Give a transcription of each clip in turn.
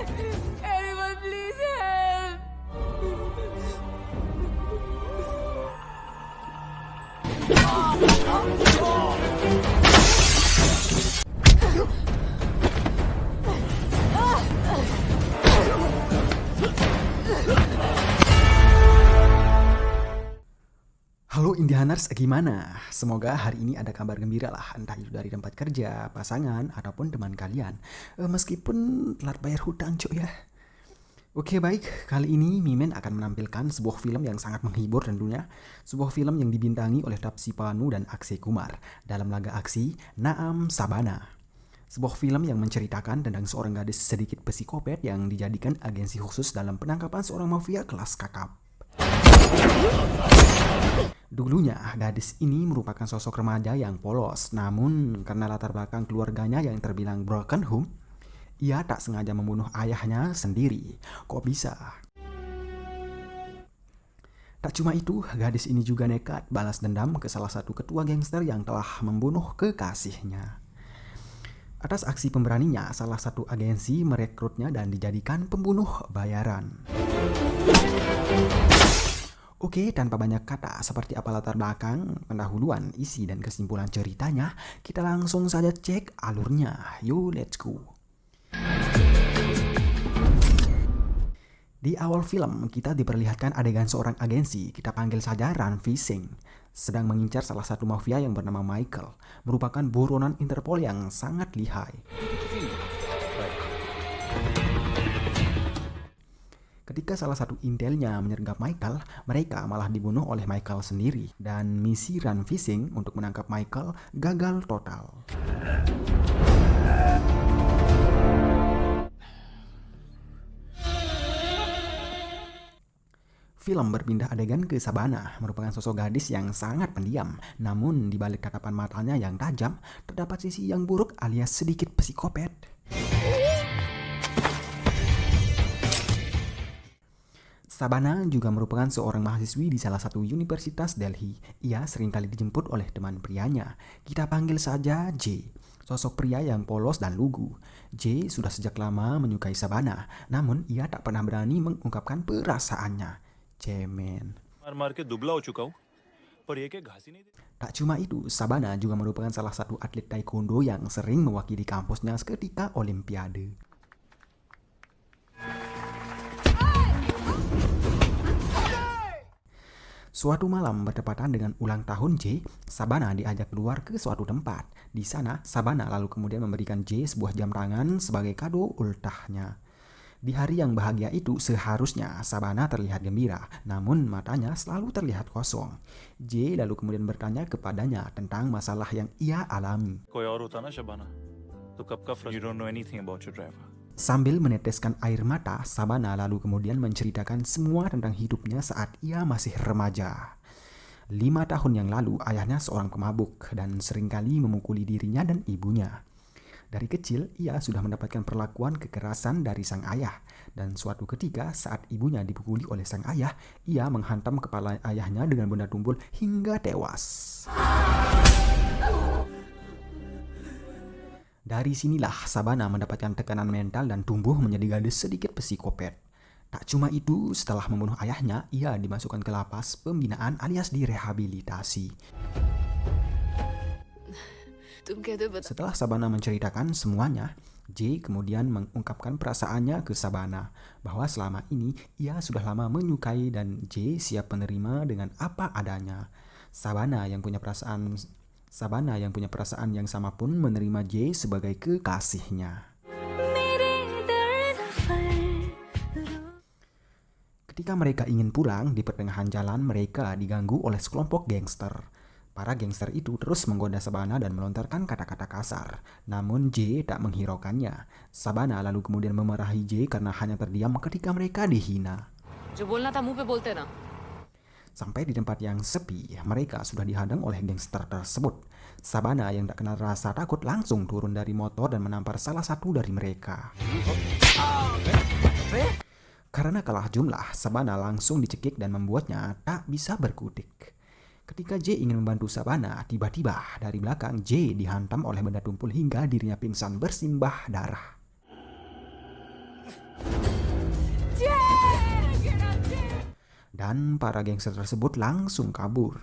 Anyone please help. Halo Indianers, gimana? Semoga hari ini ada kabar gembira lah, entah itu dari tempat kerja, pasangan, ataupun teman kalian. Meskipun telat bayar hutang cuy ya. Oke baik, kali ini Mimin akan menampilkan sebuah film yang sangat menghibur tentunya. Sebuah film yang dibintangi oleh Taapsee Pannu dan Akshay Kumar dalam laga aksi Naam Shabana. Sebuah film yang menceritakan tentang seorang gadis sedikit psikopat yang dijadikan agensi khusus dalam penangkapan seorang mafia kelas kakap. Dulunya, gadis ini merupakan sosok remaja yang polos, namun karena latar belakang keluarganya yang terbilang broken home, ia tak sengaja membunuh ayahnya sendiri. Kok bisa? Tak cuma itu, gadis ini juga nekat balas dendam ke salah satu ketua gangster yang telah membunuh kekasihnya. Atas aksi pemberaninya, salah satu agensi merekrutnya dan dijadikan pembunuh bayaran. Oke, tanpa banyak kata, seperti apa latar belakang, pendahuluan, isi, dan kesimpulan ceritanya, kita langsung saja cek alurnya. Yuk, let's go. Di awal film, kita diperlihatkan adegan seorang agensi, kita panggil saja Ranveer Singh, sedang mengincar salah satu mafia yang bernama Michael, merupakan buronan Interpol yang sangat lihai. Ketika salah satu intelnya menyergap Michael, mereka malah dibunuh oleh Michael sendiri. Dan misi Ranveer Singh untuk menangkap Michael gagal total. Film berpindah adegan ke Shabana, merupakan sosok gadis yang sangat pendiam. Namun di balik tatapan matanya yang tajam, terdapat sisi yang buruk alias sedikit psikopat. Shabana juga merupakan seorang mahasiswi di salah satu universitas Delhi. Ia seringkali dijemput oleh teman prianya. Kita panggil saja J, sosok pria yang polos dan lugu. J sudah sejak lama menyukai Shabana, namun ia tak pernah berani mengungkapkan perasaannya. Cemen. Tak cuma itu, Shabana juga merupakan salah satu atlet taekwondo yang sering mewakili kampusnya ketika Olimpiade. Suatu malam bertepatan dengan ulang tahun J, Shabana diajak keluar ke suatu tempat. Di sana, Shabana lalu kemudian memberikan J sebuah jam tangan sebagai kado ultahnya. Di hari yang bahagia itu, seharusnya Shabana terlihat gembira, namun matanya selalu terlihat kosong. J lalu kemudian bertanya kepadanya tentang masalah yang ia alami. Sambil meneteskan air mata, Shabana lalu kemudian menceritakan semua tentang hidupnya saat ia masih remaja. 5 tahun yang lalu, ayahnya seorang pemabuk dan seringkali memukuli dirinya dan ibunya. Dari kecil, ia sudah mendapatkan perlakuan kekerasan dari sang ayah. Dan suatu ketika saat ibunya dipukuli oleh sang ayah, ia menghantam kepala ayahnya dengan benda tumpul hingga tewas. Dari sinilah Shabana mendapatkan tekanan mental dan tumbuh menjadi gadis sedikit psikopat. Tak cuma itu, setelah membunuh ayahnya, ia dimasukkan ke lapas pembinaan alias direhabilitasi. Setelah Shabana menceritakan semuanya, J kemudian mengungkapkan perasaannya ke Shabana bahwa selama ini ia sudah lama menyukai dan J siap menerima dengan apa adanya. Shabana yang punya perasaan yang sama pun menerima J sebagai kekasihnya. Ketika mereka ingin pulang, di pertengahan jalan mereka diganggu oleh sekelompok gangster. Para gangster itu terus menggoda Shabana dan melontarkan kata-kata kasar. Namun J tak menghiraukannya. Shabana lalu kemudian memarahi J karena hanya terdiam ketika mereka dihina. Sampai di tempat yang sepi, mereka sudah dihadang oleh gangster tersebut. Shabana yang tak kenal rasa takut langsung turun dari motor dan menampar salah satu dari mereka. Karena kalah jumlah, Shabana langsung dicekik dan membuatnya tak bisa berkutik. Ketika J ingin membantu Shabana, tiba-tiba dari belakang J dihantam oleh benda tumpul hingga dirinya pingsan bersimbah darah. dan para gangster tersebut langsung kabur.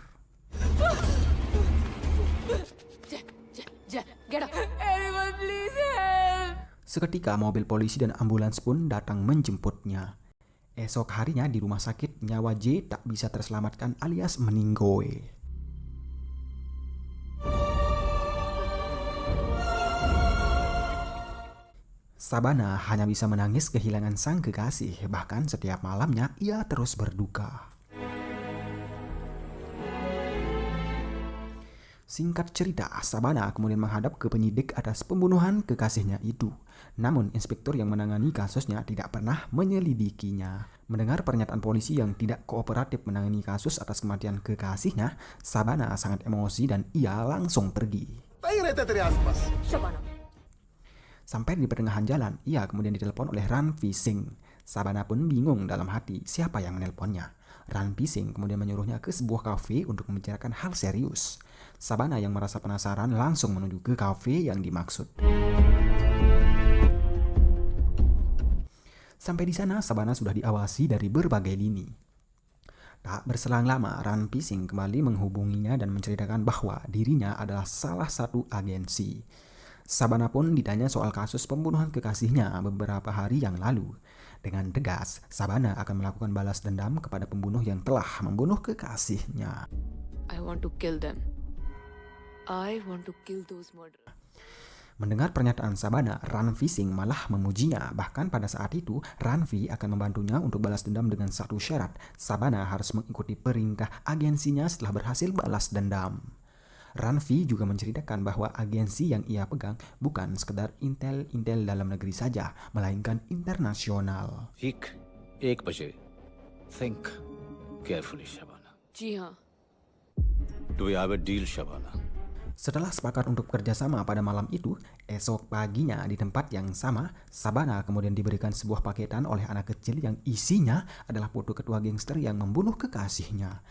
Seketika mobil polisi dan ambulans pun datang menjemputnya. Esok harinya di rumah sakit, nyawa J tak bisa terselamatkan alias meninggoy. Sabana hanya bisa menangis kehilangan sang kekasih, bahkan setiap malamnya ia terus berduka. Singkat cerita, Sabana kemudian menghadap ke penyidik atas pembunuhan kekasihnya itu. Namun, inspektur yang menangani kasusnya tidak pernah menyelidikinya. Mendengar pernyataan polisi yang tidak kooperatif menangani kasus atas kematian kekasihnya, Sabana sangat emosi dan ia langsung pergi. Sampai di pertengahan jalan, ia kemudian ditelepon oleh Ranveer Singh. Sabana pun bingung dalam hati siapa yang menelponnya. Ranveer Singh kemudian menyuruhnya ke sebuah kafe untuk membicarakan hal serius. Sabana yang merasa penasaran langsung menuju ke kafe yang dimaksud. Sampai di sana, Sabana sudah diawasi dari berbagai lini. Tak berselang lama, Ranveer Singh kembali menghubunginya dan menceritakan bahwa dirinya adalah salah satu agensi. Sabana pun ditanya soal kasus pembunuhan kekasihnya beberapa hari yang lalu. Dengan tegas, Sabana akan melakukan balas dendam kepada pembunuh yang telah membunuh kekasihnya. I want to kill them. I want to kill those murderers. Mendengar pernyataan Sabana, Ranveer Singh malah memujinya. Bahkan pada saat itu, Ranveer akan membantunya untuk balas dendam dengan satu syarat. Sabana harus mengikuti perintah agensinya setelah berhasil balas dendam. Ranveer juga menceritakan bahwa agensi yang ia pegang bukan sekedar intel dalam negeri saja, melainkan internasional. एक बजे. Think carefully, Shabana. जी हाँ. Do we have a deal, Shabana? Setelah sepakat untuk kerjasama pada malam itu, esok paginya di tempat yang sama, Sabana kemudian diberikan sebuah paketan oleh anak kecil yang isinya adalah foto ketua gangster yang membunuh kekasihnya.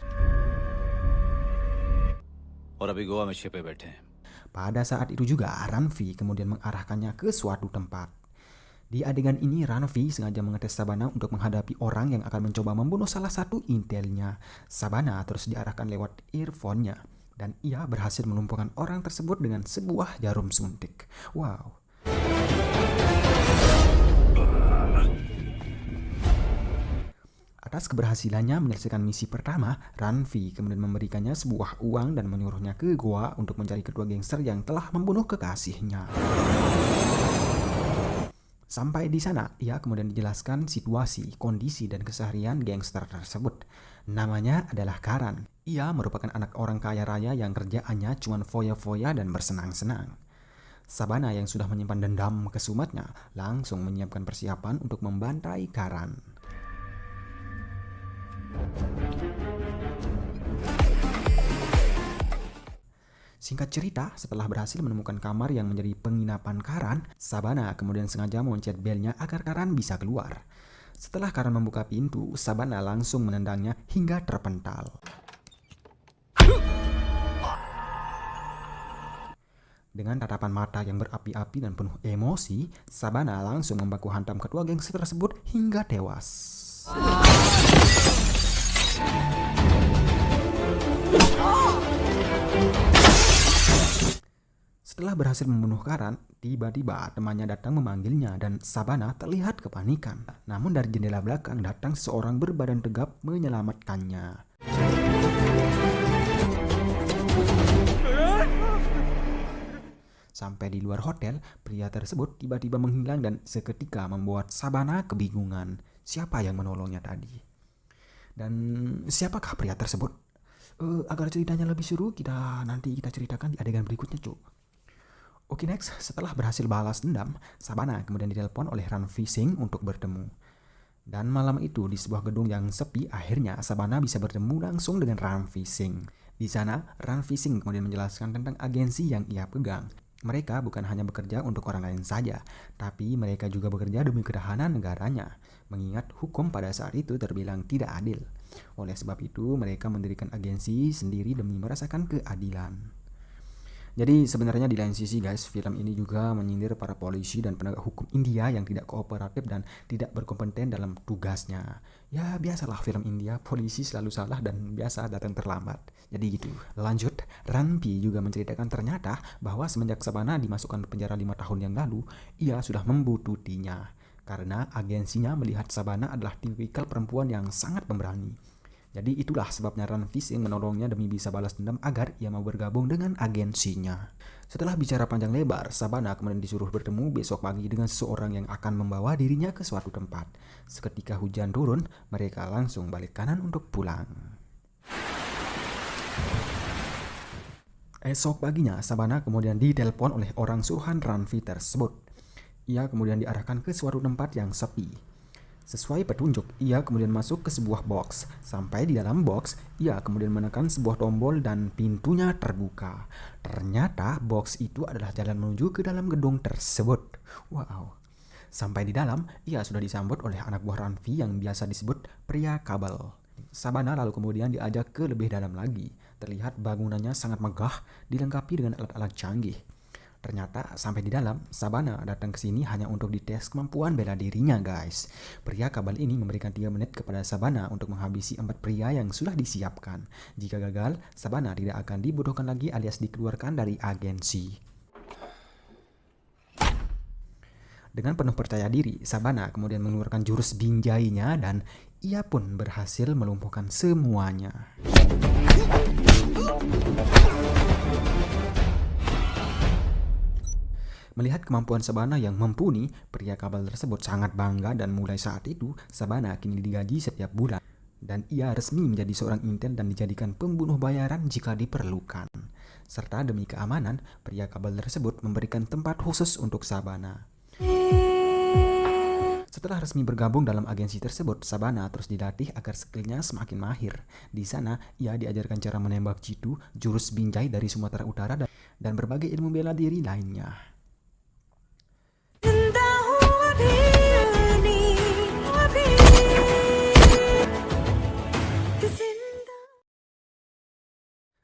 और अभी गोवा में छिपे बैठे हैं. Pada saat itu juga, Ranveer kemudian mengarahkannya ke suatu tempat. Di adegan ini, Ranveer sengaja mengetes Sabana untuk menghadapi orang yang akan mencoba membunuh salah satu intelnya. Sabana terus diarahkan lewat earphone-nya, dan ia berhasil melumpuhkan orang tersebut dengan sebuah jarum suntik. Wow. Atas keberhasilannya menyelesaikan misi pertama, Ranveer kemudian memberikannya sebuah uang dan menyuruhnya ke Goa untuk mencari kedua gangster yang telah membunuh kekasihnya. Sampai di sana, ia kemudian dijelaskan situasi, kondisi, dan keseharian gangster tersebut. Namanya adalah Karan. Ia merupakan anak orang kaya raya yang kerjaannya cuma foya-foya dan bersenang-senang. Sabana yang sudah menyimpan dendam kesumatnya langsung menyiapkan persiapan untuk membantai Karan. Singkat cerita, setelah berhasil menemukan kamar yang menjadi penginapan Karan, Sabana kemudian sengaja memencet belnya agar Karan bisa keluar. Setelah Karan membuka pintu, Sabana langsung menendangnya hingga terpental. Dengan tatapan mata yang berapi-api dan penuh emosi, Sabana langsung membaku hantam ketua gangster tersebut hingga tewas. Setelah berhasil membunuh Karan, tiba-tiba temannya datang memanggilnya dan Sabana terlihat kepanikan. Namun dari jendela belakang datang seorang berbadan tegap menyelamatkannya. Sampai di luar hotel, pria tersebut tiba-tiba menghilang dan seketika membuat Sabana kebingungan. Siapa yang menolongnya tadi? Dan siapakah pria tersebut? Agar ceritanya lebih seru, nanti kita ceritakan di adegan berikutnya, Cuk. Oke, next, setelah berhasil balas dendam, Sabana kemudian ditelepon oleh Ranveer Singh untuk bertemu. Dan malam itu di sebuah gedung yang sepi, akhirnya Sabana bisa bertemu langsung dengan Ranveer Singh. Di sana, Ranveer Singh kemudian menjelaskan tentang agensi yang ia pegang. Mereka bukan hanya bekerja untuk orang lain saja, tapi mereka juga bekerja demi ketahanan negaranya, mengingat hukum pada saat itu terbilang tidak adil. Oleh sebab itu, mereka mendirikan agensi sendiri demi merasakan keadilan. Jadi sebenarnya di lain sisi guys, film ini juga menyindir para polisi dan penegak hukum India yang tidak kooperatif dan tidak berkompeten dalam tugasnya. Ya biasalah film India, polisi selalu salah dan biasa datang terlambat. Jadi gitu. Lanjut, Ranbir juga menceritakan ternyata bahwa semenjak Shabana dimasukkan ke penjara 5 tahun yang lalu, ia sudah membututinya. Karena agensinya melihat Shabana adalah tipikal perempuan yang sangat pemberani. Jadi itulah sebabnya Ranbir Singh menolongnya demi bisa balas dendam agar ia mau bergabung dengan agensinya. Setelah bicara panjang lebar, Shabana kemudian disuruh bertemu besok pagi dengan seseorang yang akan membawa dirinya ke suatu tempat. Seketika hujan turun, mereka langsung balik kanan untuk pulang. Esok paginya, Shabana kemudian ditelepon oleh orang suruhan Ranbir tersebut. Ia kemudian diarahkan ke suatu tempat yang sepi. Sesuai petunjuk, ia kemudian masuk ke sebuah box. Sampai di dalam box, ia kemudian menekan sebuah tombol dan pintunya terbuka. Ternyata box itu adalah jalan menuju ke dalam gedung tersebut. Wow. Sampai di dalam, ia sudah disambut oleh anak buah Ranbir yang biasa disebut pria kabel. Shabana lalu kemudian diajak ke lebih dalam lagi. Terlihat bangunannya sangat megah, dilengkapi dengan alat-alat canggih. Ternyata sampai di dalam, Shabana datang ke sini hanya untuk dites kemampuan bela dirinya guys. Pria kabel ini memberikan 3 menit kepada Shabana untuk menghabisi 4 pria yang sudah disiapkan. Jika gagal, Shabana tidak akan dibutuhkan lagi alias dikeluarkan dari agensi. Dengan penuh percaya diri, Shabana kemudian mengeluarkan jurus binjainya dan ia pun berhasil melumpuhkan semuanya. Melihat kemampuan Shabana yang mumpuni, pria kabel tersebut sangat bangga dan mulai saat itu Shabana kini digaji setiap bulan. Dan ia resmi menjadi seorang intel dan dijadikan pembunuh bayaran jika diperlukan. Serta demi keamanan, pria kabel tersebut memberikan tempat khusus untuk Shabana. Setelah resmi bergabung dalam agensi tersebut, Shabana terus dilatih agar skillnya semakin mahir. Di sana, ia diajarkan cara menembak jitu, jurus binjai dari Sumatera Utara, dan berbagai ilmu bela diri lainnya.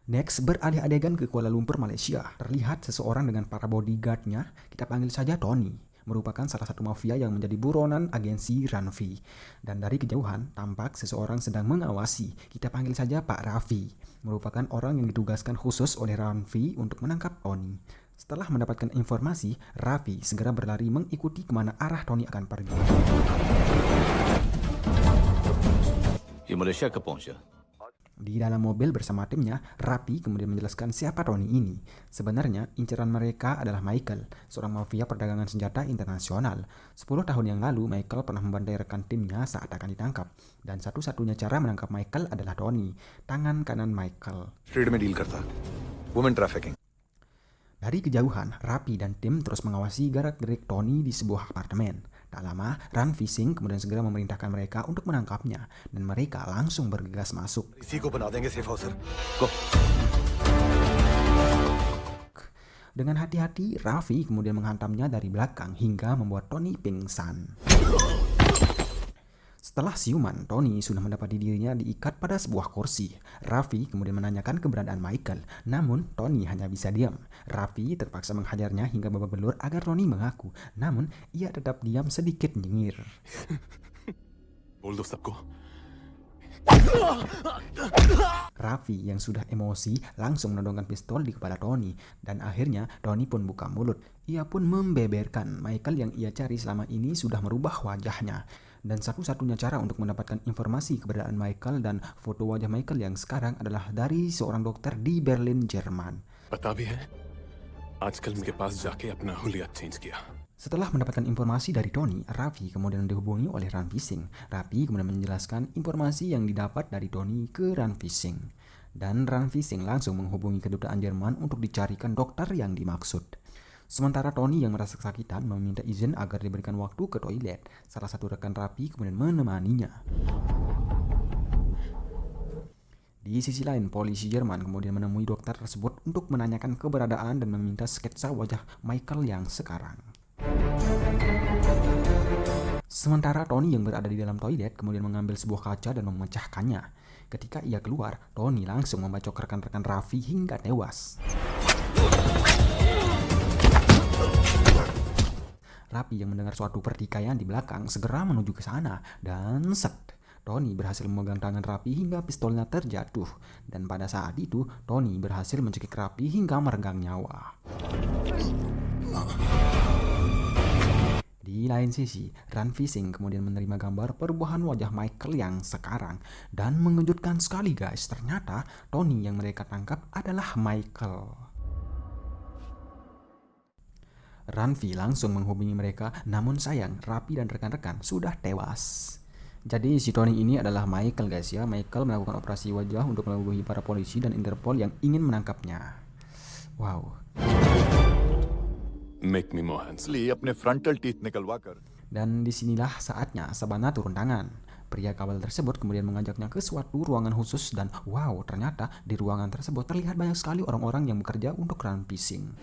Next, beralih adegan ke Kuala Lumpur, Malaysia. Terlihat seseorang dengan para bodyguardnya, kita panggil saja Tony, merupakan salah satu mafia yang menjadi buronan agensi Ranbir. Dan dari kejauhan, tampak seseorang sedang mengawasi, kita panggil saja Pak Raffi, merupakan orang yang ditugaskan khusus oleh Ranbir untuk menangkap Tony. Setelah mendapatkan informasi, Raffi segera berlari mengikuti kemana arah Tony akan pergi. ये मलेशिया कब पहुंचा? Di dalam mobil bersama timnya, Raffi kemudian menjelaskan siapa Tony ini. Sebenarnya, inceran mereka adalah Michael, seorang mafia perdagangan senjata internasional. 10 tahun yang lalu, Michael pernah membantai rekan timnya saat akan ditangkap. Dan satu-satunya cara menangkap Michael adalah Tony, tangan kanan Michael. Trade में डील करता, women trafficking. Dari kejauhan, Raffi dan tim terus mengawasi gerak-gerik Tony di sebuah apartemen. Tak lama, Ranbir Singh kemudian segera memerintahkan mereka untuk menangkapnya, dan mereka langsung bergegas masuk. इसी को बना देंगे safe Hauser. Dengan hati-hati, Raffi kemudian menghantamnya dari belakang hingga membuat Tony pingsan. Setelah siuman, Tony sudah mendapati dirinya diikat pada sebuah kursi. Raffi kemudian menanyakan keberadaan Michael, namun Tony hanya bisa diam. Raffi terpaksa menghajarnya hingga babak belur agar Tony mengaku, namun ia tetap diam sedikit nyengir. बोल दो सबको। Raffi yang sudah emosi langsung menodongkan pistol di kepala Tony, dan akhirnya Tony pun buka mulut. Ia pun membeberkan Michael yang ia cari selama ini sudah merubah wajahnya. Dan satu-satunya cara untuk mendapatkan informasi keberadaan Michael dan foto wajah Michael yang sekarang adalah dari seorang dokter di Berlin, Jerman. पता भी है आजकल उनके पास जाके अपना हुलिया चेंज किया। Setelah mendapatkan informasi dari Tony, Raffi kemudian dihubungi oleh Ranbir Singh. Raffi kemudian menjelaskan informasi yang didapat dari Tony ke Ranbir Singh. Dan Ranbir Singh langsung menghubungi kedutaan Jerman untuk dicarikan dokter yang dimaksud. Sementara Tony yang merasa kesakitan meminta izin agar diberikan waktu ke toilet. Salah satu rekan Raffi kemudian menemaninya. Di sisi lain, polisi Jerman kemudian menemui dokter tersebut untuk menanyakan keberadaan dan meminta sketsa wajah Michael yang sekarang. Sementara Tony yang berada di dalam toilet kemudian mengambil sebuah kaca dan memecahkannya. Ketika ia keluar, Tony langsung membacok rekan-rekan Raffi hingga tewas. Rapi yang mendengar suatu pertikaian di belakang segera menuju ke sana dan set. Tony berhasil memegang tangan Rapi hingga pistolnya terjatuh. Dan pada saat itu, Tony berhasil mencekik Rapi hingga meregang nyawa. Di lain sisi, Ranvi Singh kemudian menerima gambar perubahan wajah Michael yang sekarang. Dan mengejutkan sekali guys, ternyata Tony yang mereka tangkap adalah Michael. Ranvi langsung menghubungi mereka, namun sayang Rapi dan rekan-rekan sudah tewas. Jadi si Tony ini adalah Michael guys ya. Michael melakukan operasi wajah untuk menghubungi para polisi dan Interpol yang ingin menangkapnya. Wow. Make me more handsome. इसलिए अपने frontal teeth निकलवा कर Dan disinilah saatnya Shabana turun tangan. Pria kabel tersebut kemudian mengajaknya ke suatu ruangan khusus dan wow, ternyata di ruangan tersebut terlihat banyak sekali orang-orang yang bekerja untuk Ranvi Singh.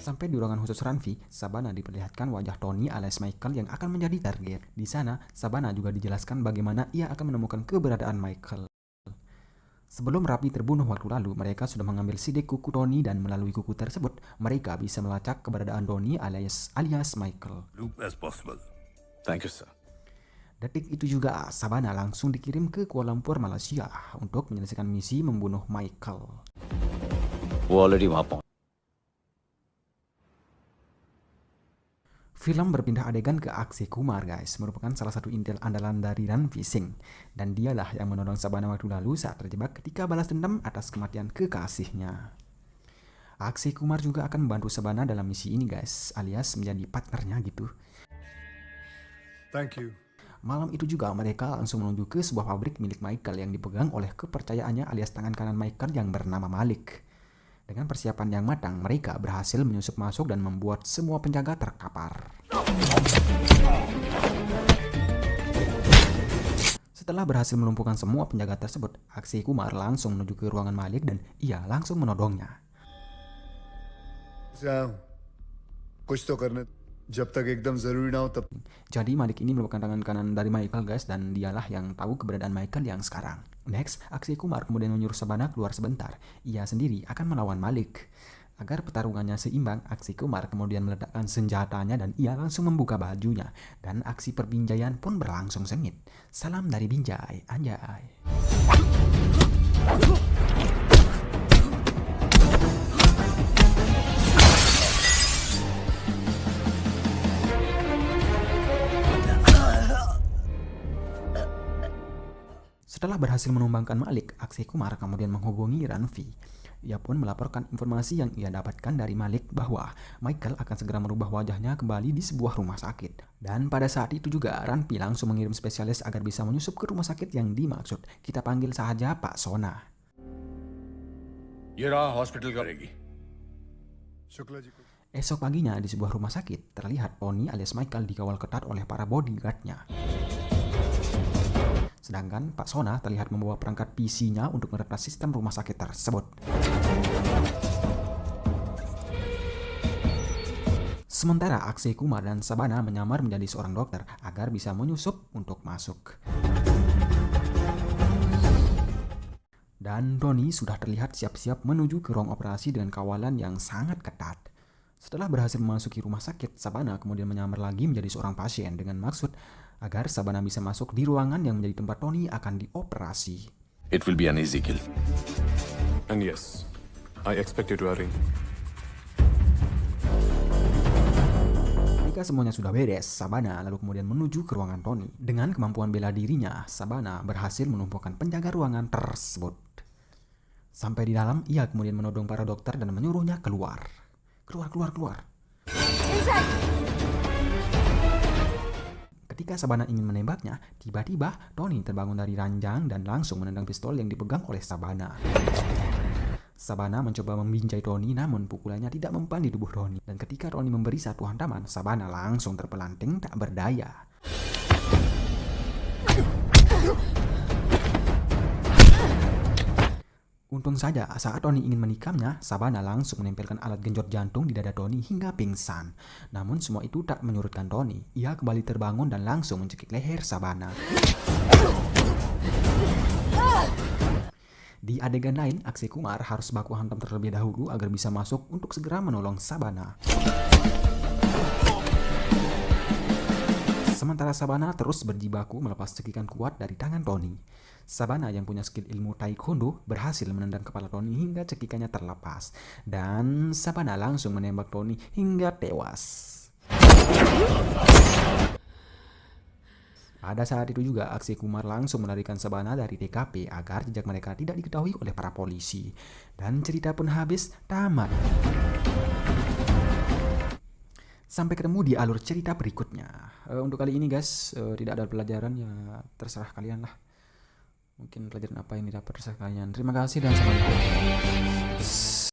Sampai di ruangan khusus Ranvi, Shabana diperlihatkan wajah Tony alias Michael yang akan menjadi target. Di sana, Shabana juga dijelaskan bagaimana ia akan menemukan keberadaan Michael. Sebelum Rapi terbunuh waktu lalu, mereka sudah mengambil sidik kuku Tony dan melalui kuku tersebut, mereka bisa melacak keberadaan Tony alias Michael. as possible. Thank you, sir. Detik itu juga, Shabana langsung dikirim ke Kuala Lumpur, Malaysia untuk menyelesaikan misi membunuh Michael. वो ऑलरेडी वहां पहुंच Film berpindah adegan ke Akshay Kumar guys, merupakan salah satu intel andalan dari Ranvi Singh. Dan dialah yang menolong Shabana waktu lalu saat terjebak ketika balas dendam atas kematian kekasihnya. Akshay Kumar juga akan membantu Shabana dalam misi ini guys, alias menjadi partnernya gitu. Thank you. Malam itu juga mereka langsung menuju ke sebuah pabrik milik Michael yang dipegang oleh kepercayaannya alias tangan kanan Michael yang bernama Malik. Dengan persiapan yang matang, mereka berhasil menyusup masuk dan membuat semua penjaga terkapar. Setelah berhasil melumpuhkan semua penjaga tersebut, Akshay Kumar langsung menuju ke ruangan Malik dan ia langsung menodongnya. कुछ तो करने जब तक एकदम जरूरी ना हो तब. Jadi Malik ini merupakan tangan kanan dari Michael guys, dan dialah yang tahu keberadaan Michael yang sekarang. Next, Akshay Kumar kemudian menyuruh Shabana keluar sebentar. Ia sendiri akan melawan Malik. Agar pertarungannya seimbang, Akshay Kumar kemudian meledakkan senjatanya dan ia langsung membuka bajunya. Dan aksi perbinjaian pun berlangsung sengit. Salam dari Binjai, anjay. Setelah berhasil menumbangkan Malik, Akshay Kumar kemudian menghubungi Ranvi. Ia pun melaporkan informasi yang ia dapatkan dari Malik bahwa Michael akan segera merubah wajahnya kembali di sebuah rumah sakit. Dan pada saat itu juga Ranvi langsung mengirim spesialis agar bisa menyusup ke rumah sakit yang dimaksud. Kita panggil saja Pak Sona. ये रहा हॉस्पिटल करेगी. शुक्ला जी को. Esok paginya di sebuah rumah sakit terlihat Tony alias Michael dikawal ketat oleh para bodyguardnya. Sedangkan Pak Sona terlihat membawa perangkat PC-nya untuk meretas sistem rumah sakit tersebut. Sementara Akshay Kumar dan Shabana menyamar menjadi seorang dokter agar bisa menyusup untuk masuk. Dan Tony sudah terlihat siap-siap menuju ke ruang operasi dengan kawalan yang sangat ketat. Setelah berhasil memasuki rumah sakit, Shabana kemudian menyamar lagi menjadi seorang pasien dengan maksud agar Shabana bisa masuk di ruangan yang menjadi tempat Tony akan dioperasi. It will be an easy kill. And yes, I expect you to arrange. Ketika semuanya sudah beres, Shabana lalu kemudian menuju ke ruangan Tony. Dengan kemampuan bela dirinya, Shabana berhasil melumpuhkan penjaga ruangan tersebut. Sampai di dalam, ia kemudian menodong para dokter dan menyuruhnya keluar. Keluar. Ketika Shabana ingin menembaknya, tiba-tiba Tony terbangun dari ranjang dan langsung menendang pistol yang dipegang oleh Shabana. Shabana mencoba membinjai Tony, namun pukulannya tidak mempan di tubuh Tony. Dan ketika Tony memberi satu hantaman, Shabana langsung terpelanting tak berdaya. Untung saja saat Tony ingin menikamnya, Shabana langsung menempelkan alat genjot jantung di dada Tony hingga pingsan. Namun semua itu tak menyurutkan Tony. Ia kembali terbangun dan langsung mencekik leher Shabana. Di adegan lain, Akshay Kumar harus baku hantam terlebih dahulu agar bisa masuk untuk segera menolong Shabana. Sementara Shabana terus berjibaku melepas cekikan kuat dari tangan Tony. Shabana yang punya skill ilmu taekwondo berhasil menendang kepala Tony hingga cekikannya terlepas. Dan Shabana langsung menembak Tony hingga tewas. Pada saat itu juga Akshay Kumar langsung melarikan Shabana dari TKP agar jejak mereka tidak diketahui oleh para polisi. Dan cerita pun habis tamat. Sampai ketemu di alur cerita berikutnya. Untuk kali ini guys, tidak ada pelajaran, ya terserah kalian lah. Mungkin pelajaran apa yang didapat terserah kalian. Terima kasih dan sampai jumpa.